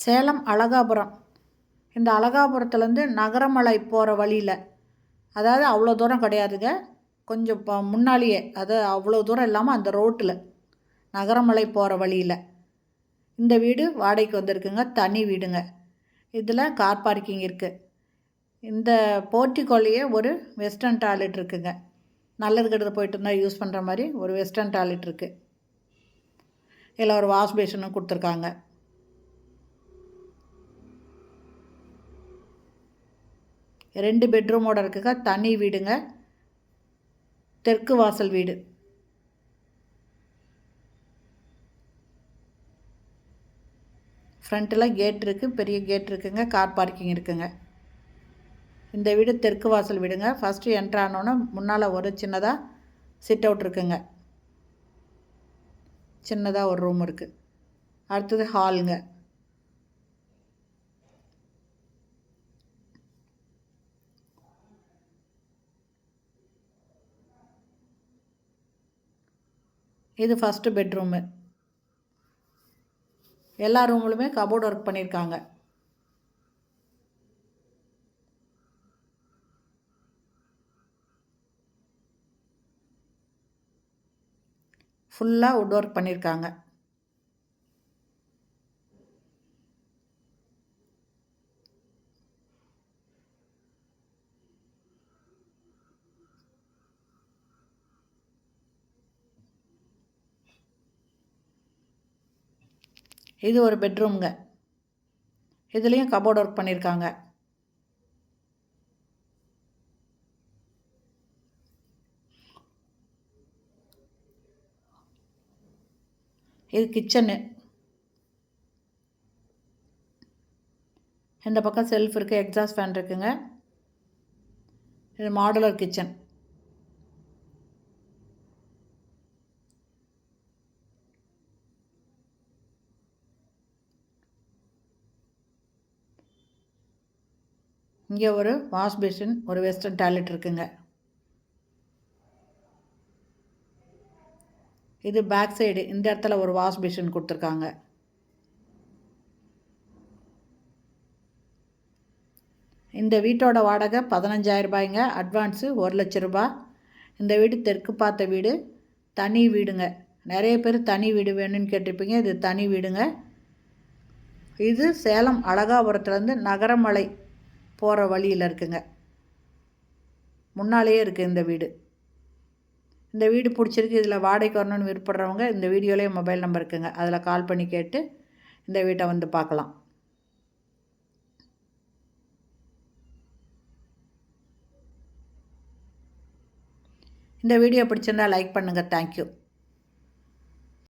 சேலம் அழகாபுரம். இந்த அழகாபுரத்துலேருந்து நகரமலை போகிற வழியில், அதாவது அவ்வளோ தூரம் கிடையாதுங்க, கொஞ்சம் முன்னாலேயே, அது அவ்வளோ தூரம் இல்லாமல் அந்த ரோட்டில் நகரமலை போகிற வழியில் இந்த வீடு வாடகைக்கு வந்திருக்குங்க. தனி வீடுங்க. இதில் கார் பார்க்கிங் இருக்குது. இந்த போர்ட்டிகோலையே ஒரு வெஸ்டர்ன் டாய்லெட் இருக்குதுங்க. நல்லது கெட்டது போயிட்டு இருந்தால் யூஸ் பண்ணுற மாதிரி ஒரு வெஸ்டர்ன் டாய்லெட் இருக்குது. இதில் ஒரு வாஷ் பேஷனும் கொடுத்துருக்காங்க. ரெண்டு பெட்ரூமோடு இருக்குங்க. தனி வீடுங்க. தெற்கு வாசல் வீடு. ஃப்ரண்ட்டில் கேட் இருக்குது, பெரிய கேட் இருக்குங்க. கார் பார்க்கிங் இருக்குங்க. இந்த வீடு தெற்கு வாசல் வீடுங்க. ஃபஸ்ட்டு என்ட்ரு ஆனோன்னே முன்னால் ஒரு சின்னதாக சிட் அவுட் இருக்குங்க. சின்னதாக ஒரு ரூம் இருக்குது. அடுத்தது ஹாலுங்க. இது ஃபஸ்ட்டு பெட்ரூமு. எல்லா ரூம்லுமே கபோர்டு ஒர்க் பண்ணியிருக்காங்க. ஃபுல்லாக வுட் ஒர்க் பண்ணியிருக்காங்க. இது ஒரு பெட்ரூம்ங்க. இதுலேயும் கபோர்டு ஒர்க் பண்ணியிருக்காங்க. இது கிச்சனு. இந்த பக்கம் செல்ஃப் இருக்குது, எக்ஸாஸ்ட் ஃபேன் இருக்குங்க. இது மாடுலர் கிச்சன். இங்கே ஒரு வாஷ் பேஷன், ஒரு வெஸ்டர்ன் டாய்லெட் இருக்குங்க. இது பேக் சைடு. இந்த இடத்துல ஒரு வாஷ் பேஷன் கொடுத்துருக்காங்க. இந்த வீட்டோட வாடகை 15,000 ரூபாய்ங்க. அட்வான்ஸு 1,00,000 ரூபாய். இந்த வீடு தெற்கு பார்த்த வீடு, தனி வீடுங்க. நிறைய பேர் தனி வீடு வேணும்னு கேட்டிருப்பீங்க. இது தனி வீடுங்க. இது சேலம் அழகாபுரத்துலேருந்து நகரமலை போகிற வழியில் இருக்குங்க. முன்னாலேயே இருக்குது இந்த வீடு. இந்த வீடு பிடிச்சிருக்கு, இதில் வாடகைக்கு வரணும்னு விருப்பப்படுறவங்க இந்த வீடியோலேயே மொபைல் நம்பர் இருக்குங்க. அதில் கால் பண்ணி கேட்டு இந்த வீட்டை வந்து பார்க்கலாம். இந்த வீடியோ பிடிச்சிருந்தால் லைக் பண்ணுங்கள். தேங்க்யூ.